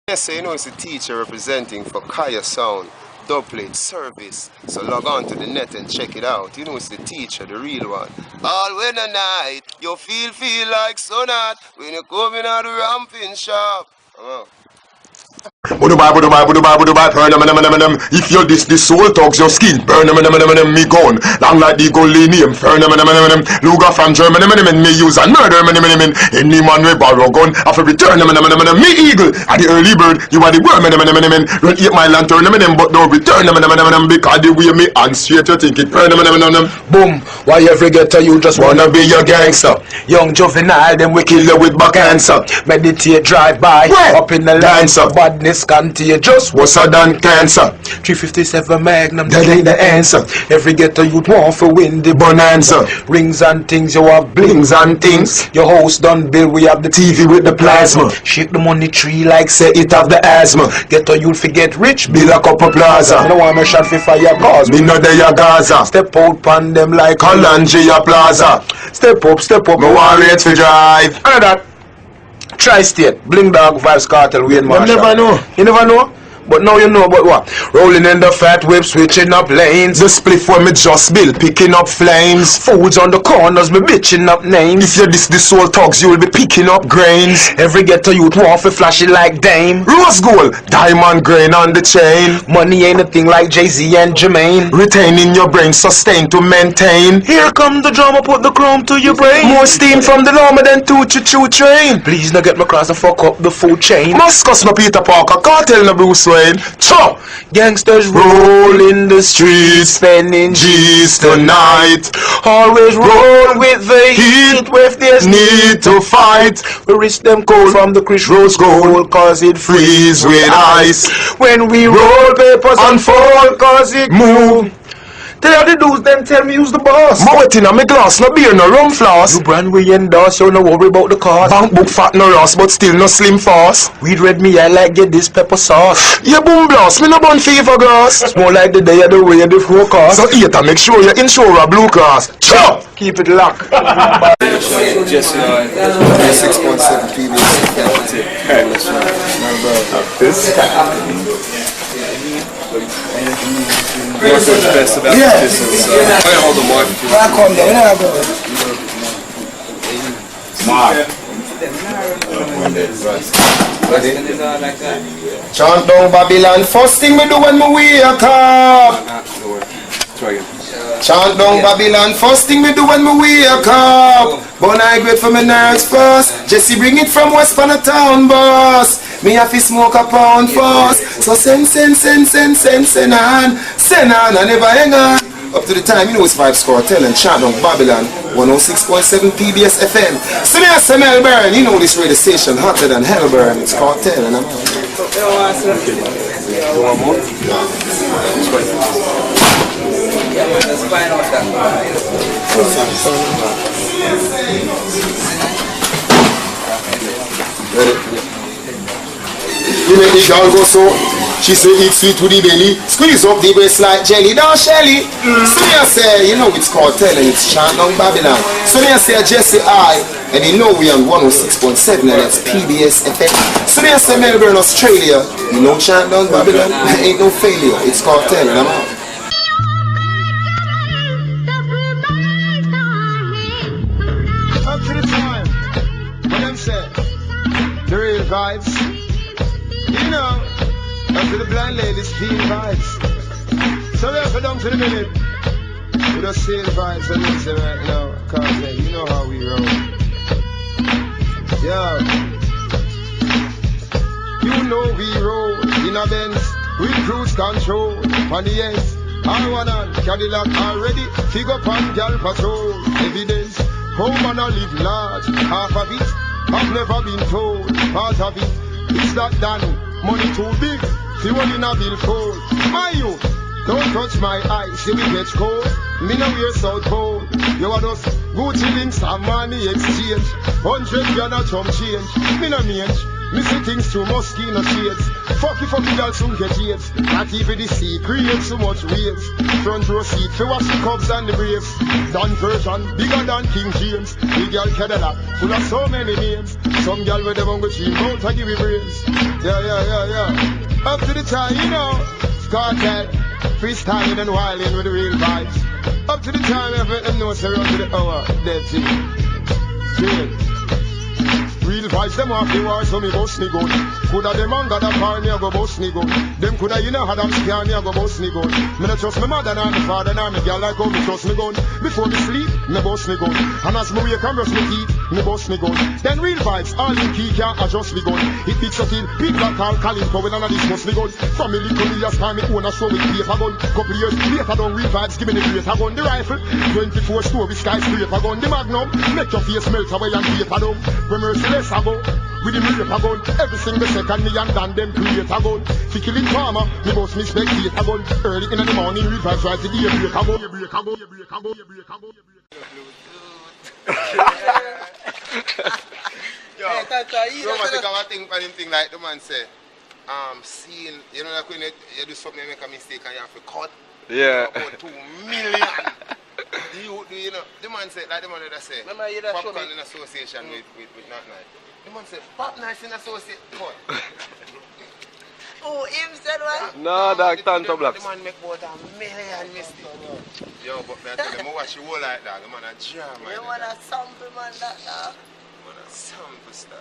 Yes, so you know it's a teacher representing for Kaya Sound, Dubplate Service. So log on to the net and check it out. You know it's the teacher, the real one. All when a night, you feel like so not when you come in out the ramping shop. Budubai, burn them. If you're this soul talks your skin, burn them, me gone. Long like the goalie name, burn them. Luga from Germany, me use and murder, any man with borrow gun, I have return them, me eagle, and the early bird, you are the worm, run 8 mile and turn them, but don't return them, because the way me and straight you think it, burn them. Boom, why every ghetto you just wanna be your gangster. Young juvenile, them we kill you with back answer. Meditate, drive by, up in the lancer, badness contagious, worse than cancer. 357 Magnum, that ain't the answer. Every ghetto you'd want for win the bonanza. Rings and things, you have blings and things. Your house done bill, we have the TV with the plasma. Shake the money tree like say it have the asthma. Ghetto you'll forget rich, build a couple plaza. I don't want me shot for fire cause me know they are Gaza. Step out pan them like Hollandia Plaza. Step up, me want rates for drive. And that Tri-State, Bling Dog, Vybz Kartel, Wayne Marshall. You never know. You never know? But now you know about what? Rolling in the fat whip, switching up lanes. The spliff when me just build, picking up flames. Foods on the corners, me bitching up names. If you this soul talks, you will be picking up grains. Every ghetto youth want to flash it like Dame. Rose gold, diamond grain on the chain. Money ain't a thing like Jay-Z and Jermaine. Retaining your brain, sustain to maintain. Here come the drama, put the chrome to your brain. More steam from the llama than two choo-choo train. Please no get me cross and fuck up the food chain. Muscus no Peter Parker, Cartel no Bruce Wayne. Chop! Gangsters roll in the streets, spending G's tonight. Always roll with the heat, if there's need to fight. We reach them cold from the Chris Rose gold, cause it freeze with ice. When we roll papers unfold, cause it move. Tell the dudes, them tell me who's the boss. Mouth in a me glass, no beer, no rum floss. You brand we endorse, you no worry about the cost. Bank book fat, no loss, but still no slim fast. Weed red me, I like get this pepper sauce. You boom blast, me no bun fever grass. It's more like the day of the way the forecast. So eat and make sure you insure a blue class. Chop! Keep it locked. Just 6.7 What's the best about this? I can hold the mic. Calm down, bro. Mark. Chant down Babylon, first thing me do when me wake up. Try again. Chant down Babylon, first thing me do when me wake up. But I great for my nerves first. Jesse bring it from West Town, boss. Me have to smoke a pound first. So send on. Send on, I never hang on. Up to the time, you know it's Vybz Kartel and Chant down Babylon, 106.7 PBS FM. So me I say Melbourne, you know this radio station hotter than Hellburn. It's Kartel and I'm out. You want more? You make the girl go so. She say eat sweet to the belly. Squeeze up the breast like jelly. Don't Shelly. So me I say, you know it's Kartel and it's Chant down Babylon. So me I say Jesse I, and you know we on 106.7 and that's PBS FM. So me I say Melbourne, Australia. You know Chant down Babylon. Ain't no failure. It's Kartel and I'm out. Up to the time when them say the real vibes. You know, up to the blind ladies feel vibes. So we have to down to the minute. We just see the vibes and we say right now, cause you know how we roll. Yo, you know we roll in a Benz with cruise control on the ends. R1 and Cadillac already figure on gal patrol. Evidence, home and I live large. Half of it, I've never been told. Part of it, it's not done. Money too big, see one in a bill fold. My youth, don't touch my eyes, see me get cold. Me no wear South Pole. You want us Gucci links and money exchange. 100 grand a chum change. Me no mange, me see things through mosquito shades. Fucky girl soon get AIDS. Not even the sea creates so much waves. Front row seat for watch the Cubs and the Braves. Dan version bigger than King James. The girl Cadillac full of so many names. Some girl with them on go cheap out to give me brains. Yeah. Up to the time, you know. Kartel, freestyling and wilding with the real vibes. Up to the time, I let them know so run to the hour. That's it. Real vibes, them off the war, so me boss me gun. Coulda them on got a car, me a go boss me gun. Them coulda you know how them scare me a go boss me gun. Me no trust me mother nor me father nor me girl like how me trust me gun. Before me sleep, me boss me gun. And as me wake and brush me teeth, me boss me gun. Then real vibes, all in key can adjust me gun. It picks up in people that call Colin Cowen and a discuss me gun. Family come here, time me own a show with paper gun. Couple years later down real vibes, give me the greater gun. The rifle, 24 story skyscraper gun. The magnum, make your face melt away and paper down. We merciless a go. With the rape a gun, every single second me and Dan them create a gun. Fi killing farmer, me must me spectate a gun. Early in the morning, real vibes right to the break a gun. Yo, so much thing for him thing like the man say, seeing, you know like when you do something make a mistake and you have to cut. Yeah. About 2 million. You know, the man said, like the man that say, popcorn in association with Not Night. The man said, Pop Nice in association. Oh, him said what? No, that Tanto Blacks. The man make about $1 million mistake. Yo, but I tell him, I watch you all like that. The man a jam. You want a sample man that now? The man a sample star.